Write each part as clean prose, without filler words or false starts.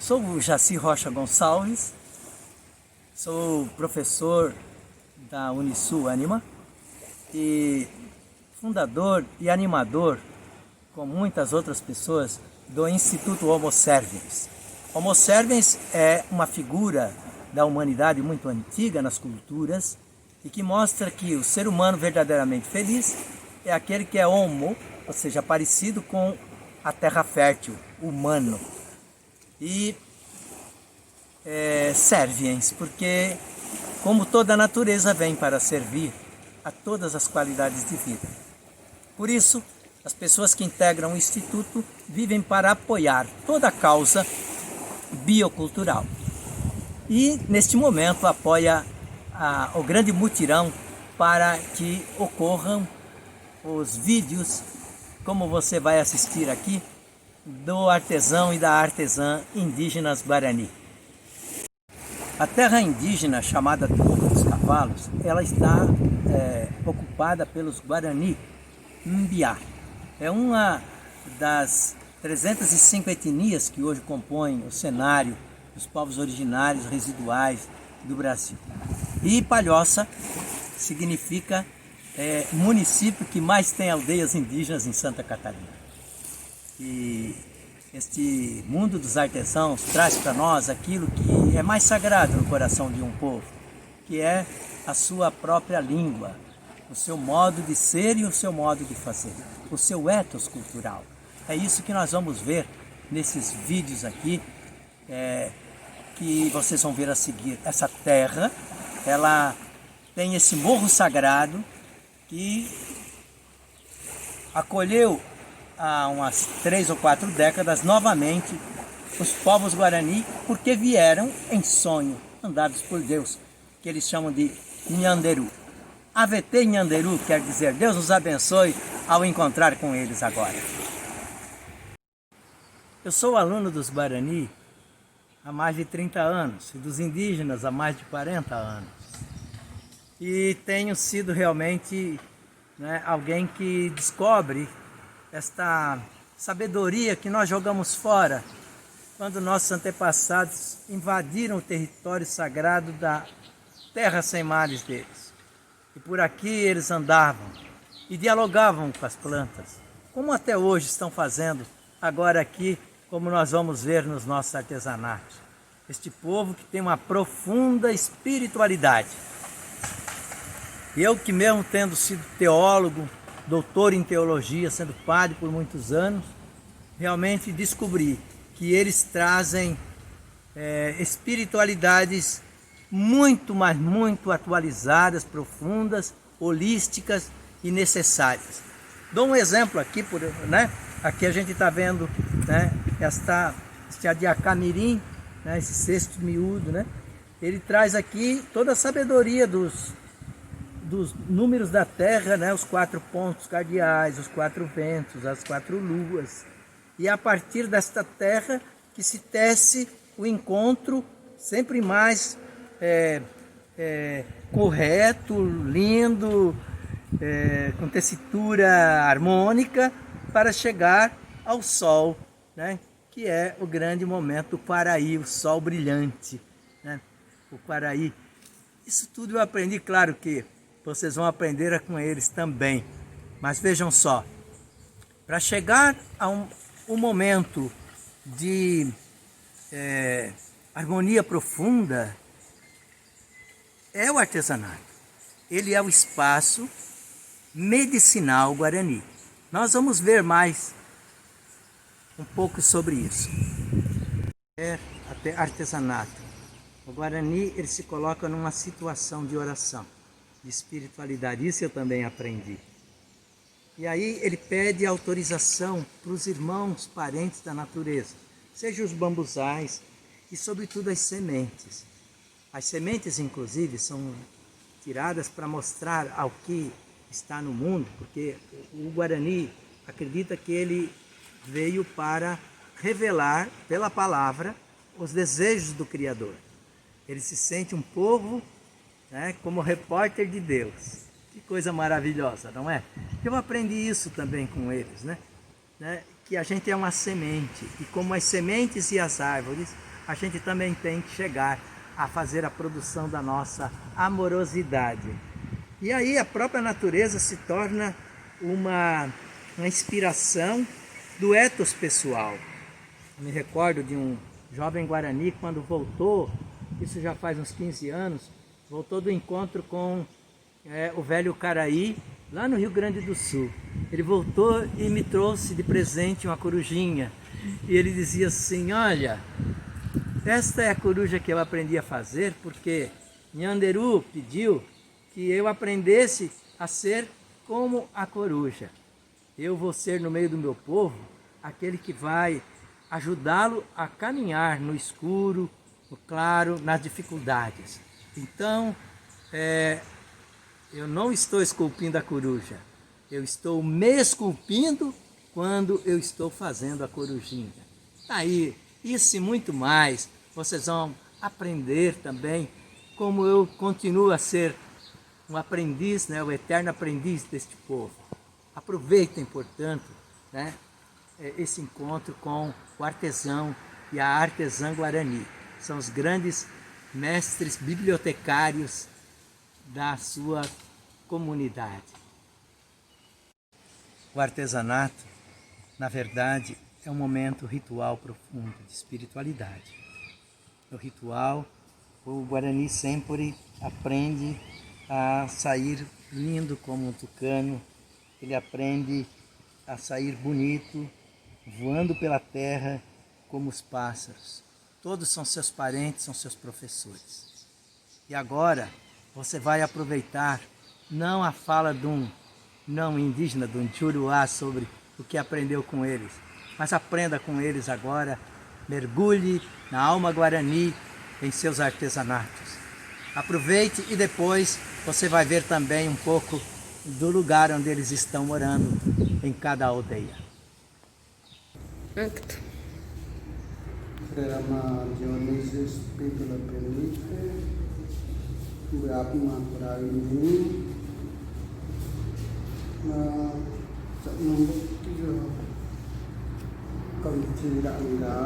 Sou o Jaci Rocha Gonçalves, sou professor da Unisul Anima e fundador e animador, com muitas outras pessoas, do Instituto Homo Sapiens. Homo Sapiens é uma figura da humanidade muito antiga nas culturas e que mostra que o ser humano verdadeiramente feliz é aquele que é homo, ou seja, parecido com a terra fértil, humano. E serviens, porque como toda a natureza vem para servir a todas as qualidades de vida. Por isso, as pessoas que integram o Instituto vivem para apoiar toda a causa biocultural. E, neste momento, apoia o grande mutirão para que ocorram os vídeos, como você vai assistir aqui, do artesão e da artesã indígenas Guarani. A terra indígena, chamada Povo dos Cavalos, ela está ocupada pelos Guarani Mbiá. É uma das 305 etnias que hoje compõem o cenário dos povos originários residuais do Brasil. E Palhoça significa município que mais tem aldeias indígenas em Santa Catarina. E este mundo dos artesãos traz para nós aquilo que é mais sagrado no coração de um povo, que é a sua própria língua, o seu modo de ser e o seu modo de fazer, o seu ethos cultural. É isso que nós vamos ver nesses vídeos aqui, que vocês vão ver a seguir. Essa terra, ela tem esse morro sagrado que acolheu há umas 3 ou 4 décadas novamente os povos Guarani, porque vieram em sonho, mandados por Deus, que eles chamam de Nhanderu. AVT Nhanderu quer dizer Deus nos abençoe ao encontrar com eles agora. Eu sou aluno dos Guarani há mais de 30 anos e dos indígenas há mais de 40 anos. E tenho sido realmente alguém que descobre esta sabedoria que nós jogamos fora quando nossos antepassados invadiram o território sagrado da terra sem mares deles. E por aqui eles andavam e dialogavam com as plantas, como até hoje estão fazendo agora aqui, como nós vamos ver nos nossos artesanatos. Este povo que tem uma profunda espiritualidade. Eu que mesmo tendo sido teólogo, doutor em teologia, sendo padre por muitos anos, realmente descobri que eles trazem espiritualidades muito, mas muito atualizadas, profundas, holísticas e necessárias. Dou um exemplo aqui, aqui a gente está vendo este adiacá-mirim, esse cesto miúdo, ele traz aqui toda a sabedoria dos números da terra, os 4 pontos cardeais, os 4 ventos, as 4 luas. E a partir desta terra que se tece o encontro sempre mais correto, lindo, com tessitura harmônica, para chegar ao sol, que é o grande momento do Quaraí, o sol brilhante, o Quaraí. Isso tudo eu aprendi, claro que vocês vão aprender com eles também. Mas vejam só, para chegar a um momento de harmonia profunda, é o artesanato. Ele é o espaço medicinal Guarani. Nós vamos ver mais um pouco sobre isso. Até artesanato. O Guarani, ele se coloca numa situação de oração, de espiritualidade. Isso eu também aprendi. E aí ele pede autorização para os irmãos, parentes da natureza, seja os bambuzais e sobretudo as sementes. As sementes, inclusive, são tiradas para mostrar ao que está no mundo, porque o Guarani acredita que ele veio para revelar pela palavra os desejos do Criador. Ele se sente um povo como repórter de Deus. Que coisa maravilhosa, não é? Eu aprendi isso também com eles, que a gente é uma semente, e como as sementes e as árvores, a gente também tem que chegar a fazer a produção da nossa amorosidade. E aí a própria natureza se torna uma inspiração do ethos pessoal. Eu me recordo de um jovem Guarani, quando voltou, isso já faz uns 15 anos, voltou do encontro com o velho Caraí, lá no Rio Grande do Sul. Ele voltou e me trouxe de presente uma corujinha. E ele dizia assim: olha, esta é a coruja que eu aprendi a fazer porque Nhanderu pediu que eu aprendesse a ser como a coruja. Eu vou ser no meio do meu povo aquele que vai ajudá-lo a caminhar no escuro, no claro, nas dificuldades. Então, eu não estou esculpindo a coruja, eu estou me esculpindo quando eu estou fazendo a corujinha. Aí, isso e muito mais, vocês vão aprender também como eu continuo a ser um aprendiz, né, o eterno aprendiz deste povo. Aproveitem, portanto, né, esse encontro com o artesão e a artesã Guarani. São os grandes mestres bibliotecários da sua comunidade. O artesanato, na verdade, é um momento ritual profundo de espiritualidade. No ritual, o Guarani sempre aprende a sair lindo como um tucano, ele aprende a sair bonito, voando pela terra como os pássaros. Todos são seus parentes, são seus professores. E agora você vai aproveitar não a fala de um não indígena, de um Juruá, sobre o que aprendeu com eles, mas aprenda com eles agora, mergulhe na alma Guarani em seus artesanatos. Aproveite e depois você vai ver também um pouco do lugar onde eles estão morando em cada aldeia. Rama Dionísio Espírito da Permite, Brahma Praini, Sat Nombor 3, Kamcira Angga,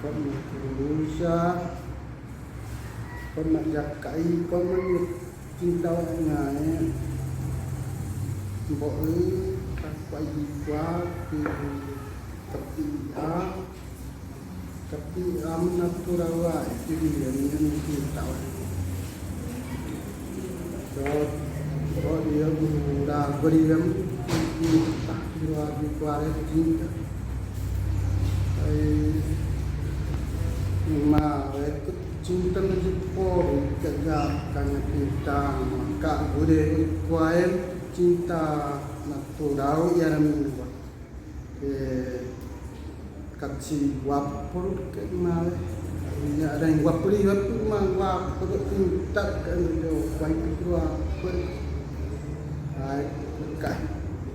Kami Kurusa, Kami Jakai, Kami Cinta Ngai, Boleh Takwai Jikwa, tapi naturawa itu dia yang kita tahu. So dia sudah beriam tak jual di kuare cinta. Ikut cinta menjepor kerja karena kita maka boleh kuare cinta natural yang membuat. Kaci wapur ke mana? Ya ada yang wapuri wapur mang wapur tinta kan do baik kedua pun. Ai kai.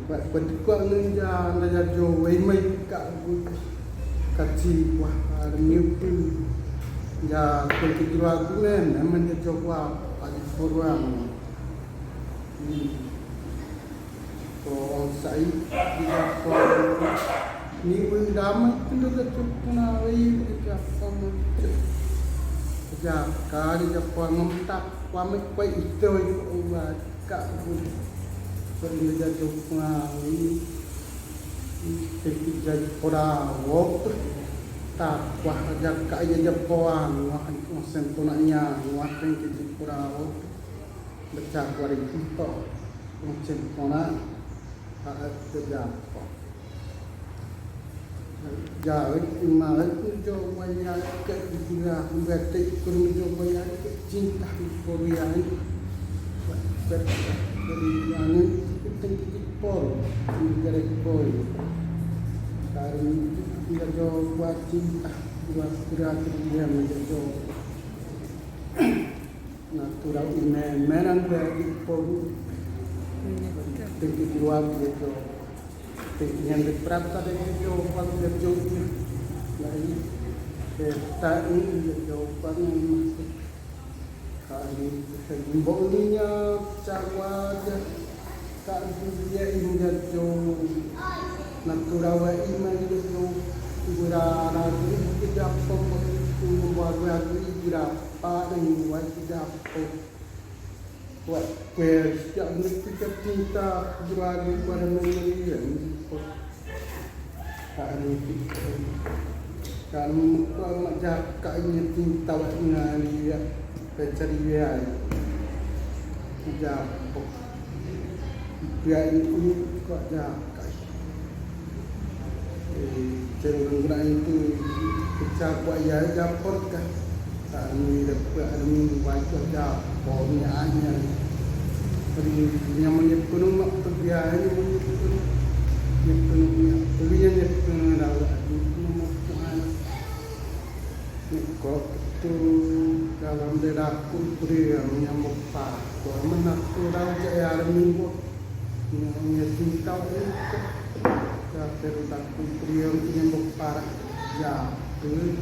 Pada kuat ninja ninja jo wei mai ka kaci wah niup ya pun kedua kunen namanya jo wah pada kurang. Ko sai dia ko ni pun damai tu dekat puna wei dekat sama kerja kali Jepang mentak pamit pai itu ubat kak pun kerja Jepang ini kerja pora wok tak wah kerja kaya Jepang wah sentonanya wah kerja pora wok baca kuari itu macam mana kerja ya imalat jo maya ke dia berarti kun jo maya cinta Korea ini dari anu tinggi pol dari pol dari dia jo buat cinta buat kreatif dia menjadi natural ini menan dari pol tinggi dua gitu yang diperhatikan dari jawapan dari jauhnya dari peta ini jawapan yang masuk kali simbolinya cara kali dia ini jauh natural ini jauh gura lagi kita pun buat lagi gura apa dan buat kita buat kue yang kita cinta gura lagi pada mengenai kan macam kayaknya cinta dengan dia pencarian jatuh dia ini kok jatuh cenderung itu pecah buat ya jatuh kan kami dapat alami wajah jatuh hanya yang menyebut mak terbiaya menyebut yang menyebut adalah kok itu dalam deraku pria menyambut pak, kau menaku raja yang minggu yang cinta itu, tapi deraku pria menyambut pak, ya tu,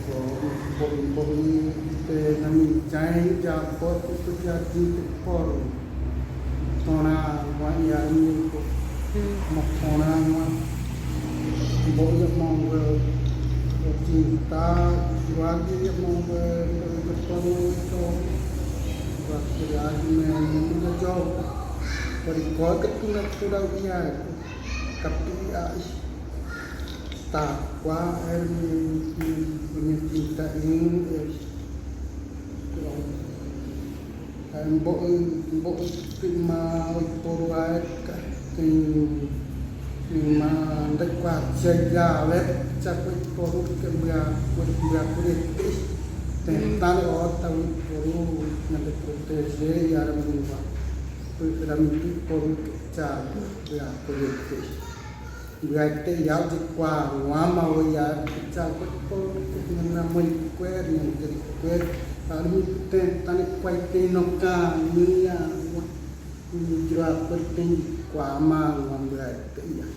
kau itu nami cai japor itu jadi por, orang wajah ini orang boleh mau cinta lagi mau bertemu itu lagi menjauh dari kau ketulah sudah punya tapi takwa punya cinta ini mbok terima poruat mà đất quạt chơi gà lép chắc với có một cái bia của điện tích thì ta đã có tàu có nhận được một cái dễ ra là mình vào tôi làm cái có một cái trà bia của điện tích bia cái giáo dịch qua hóa màu ya trà có cái mình mình quen mình jadi quen lalu kita quay tên nó cả như là jual penting qua mang ngambil itu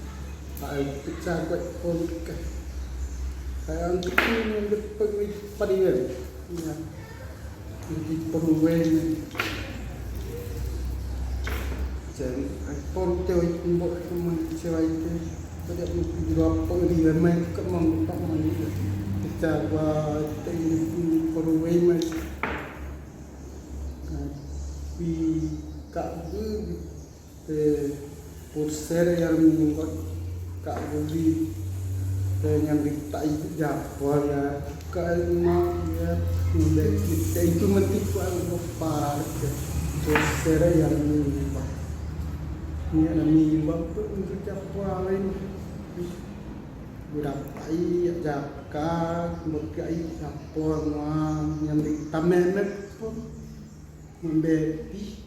saya pecah buat politik saya untuk ini pengpadian ya di perwen jadi politik itu buat teman saya itu tidak jual pengdian mereka mengumpat mereka pecah buat ini perwen di kabu pusir yang membuat kabu yang ditai Jawa ya kalau ya kita itu menipu apa pusir yang membuat ini ada membuat untuk Jawa lain berapa Jawa berkai Jawa yang ditamen pun membeti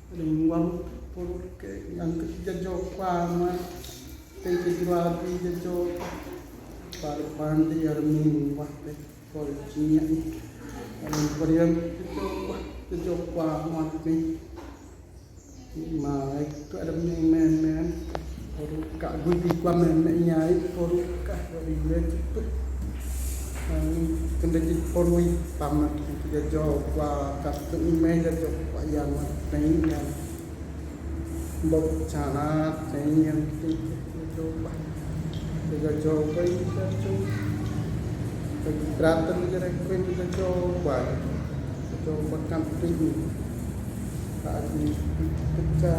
lingwang porque yang ketiga jauh mah ketiga lagi jauh pada pandi armin waktu polisinya yang berian jauh mah ni mah itu ada men orang kak gudi mennya itu orang kak dari dia itu kena jadi porui tamat kita jauh kat email jauh yang lain yang bok cara yang coba kita coba kita beratan kita coba camping tadi kita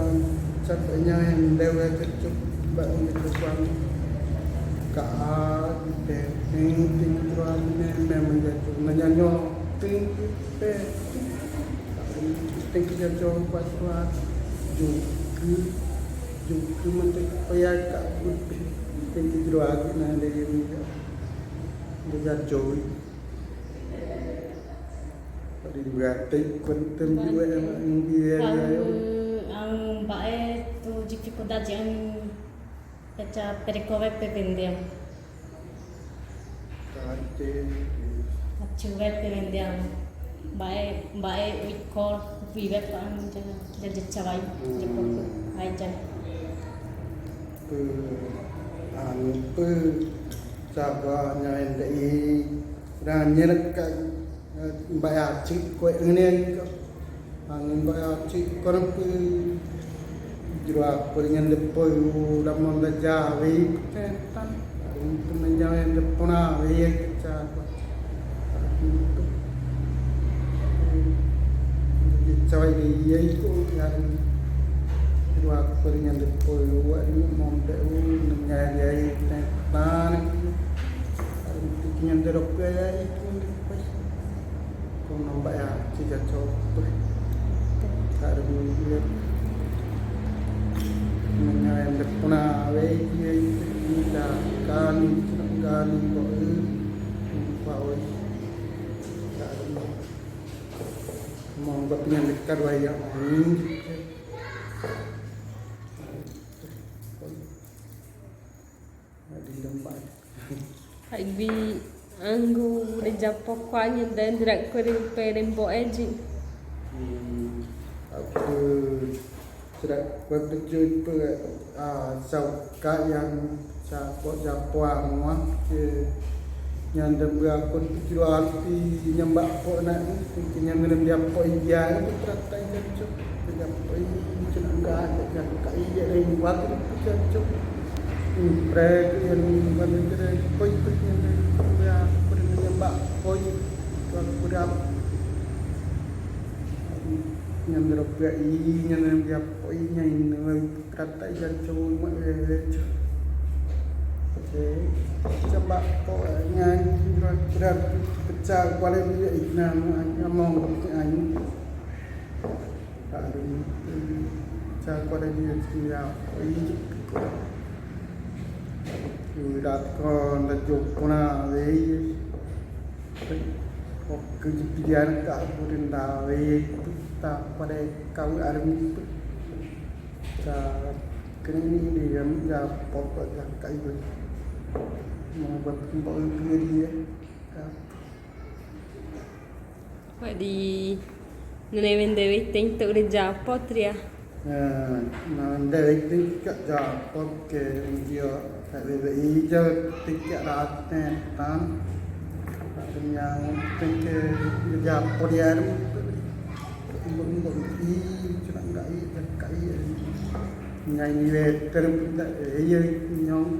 capeknya yang lewat coba kita tinggal memang jatuh menyanyo tinggal coba buat juga menteri payah kat tinggal lagi nanti dia jauh tadi berarti kontem juga yang dia ang bae tu dificuldade ang essa percorrer pendem chuve pendem bae ikor vive pan jadi cawai di portu aja Sabanya ndai ranya ka bayar cik ko ngene ka ang bayar cik korang kira dengan depois da mão da jave tan untuk menjauh depona we cha cawai dia itu yang kira dengan depois ni mão da menjauh tan yang derok ya itu depois kau nampak ya tidak cukup harus lihat yang pernah dia tidak kali kau mau berpindah dekat wayang ini di lembah Agbi anggu de Japó quanya dan drak kore perempo eji. Aku sudah bertujuan sau yang sapot Japó ke yang debra kon kira arti nyambak po nak yang ngem dia po iya itu tratai cocok dia po ini cenangga ada kai dia lain waktu cocok prek yang mana po itu yang dia po nyambak po itu kurang yang debra ini yang dia po ini yang tratai cocok mak coba yang berat pecah kuala dia ikna ngomong ani aduh pecah kuala dia dia udah kon da jokna we kok kejian ka burin da we ta pada kau armi ta kini dia ya pokok yang kai mau buat kembali diri ya. Wah di nenek dewi ting tu de Japó tria. Nah dewi ting kat Japó ke dia ada hijau tiket ratnya tan. Yang ting ke Japó dia ibu cuma enggak nyai weter iya nyong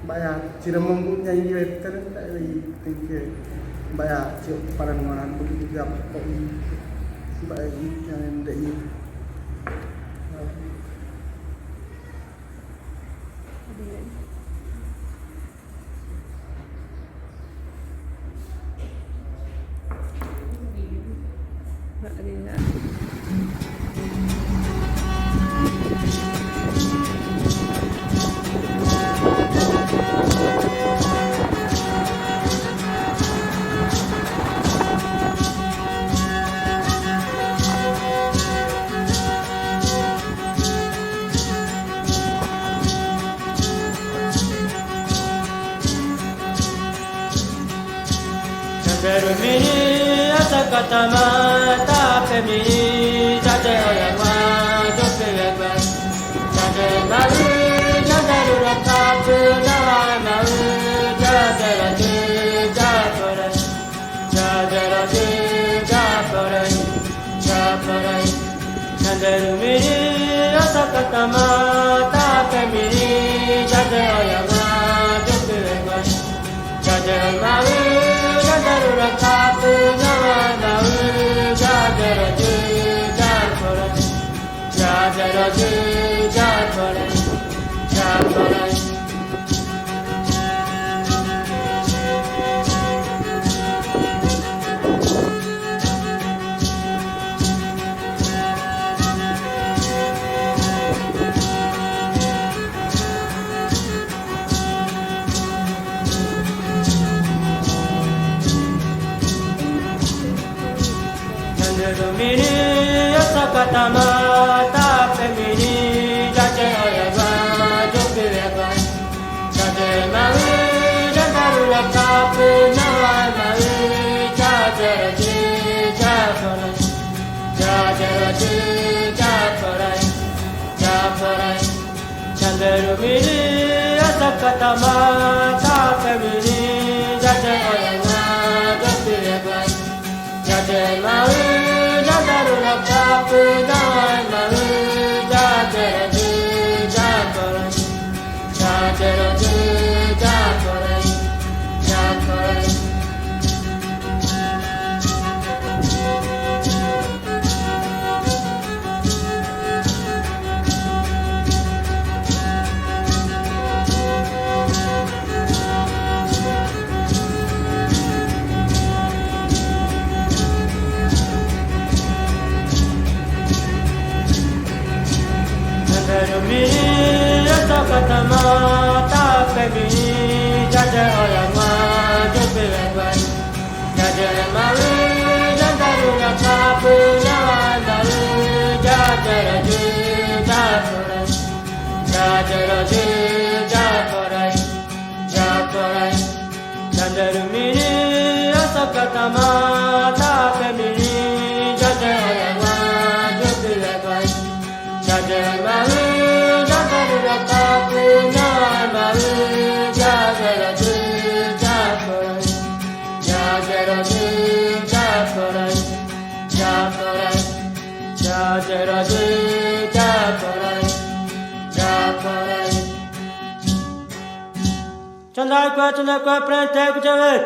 bayar cira mempunyai weter dari tinggi bayar cuk pada mana pun juga bayar yang dari Bermini asa kata mata pemini jade orang wajib berlepas jade malu jade rurak nawa malu jade lagi japorai jade bermini asa kata mata pemini jade orang wajib berlepas jade malu Darurat satu nyawa tahu jajaraju japorai Mini asakata mata pemini jaje oyaba joke leba jaje malu jaru lakapu nawa malu jaje japorai chanderu mini asakata mata pemini jaje oyaba joke leba jaje malu Darurat kapu nawa malu jajaraju Jajaroje Japarai Japarai Jandarumiri Asakatama Tapemiri Jajar Oyama Jopirabai Jajaramaru Jandaruna Kapu Nyawandaru Jajaraji Japarai Jajaraji Japarai Japarai Jandarumiri Asakatama Tapemiri Jajar Oyama Jopirabai Jajaramaru Jandaruna Kapu Nyawandaru Jajaraji Japarai Jajaraji Japarai Japarai Jajaraji Japarai Japarai Chandai kwa prante kujavet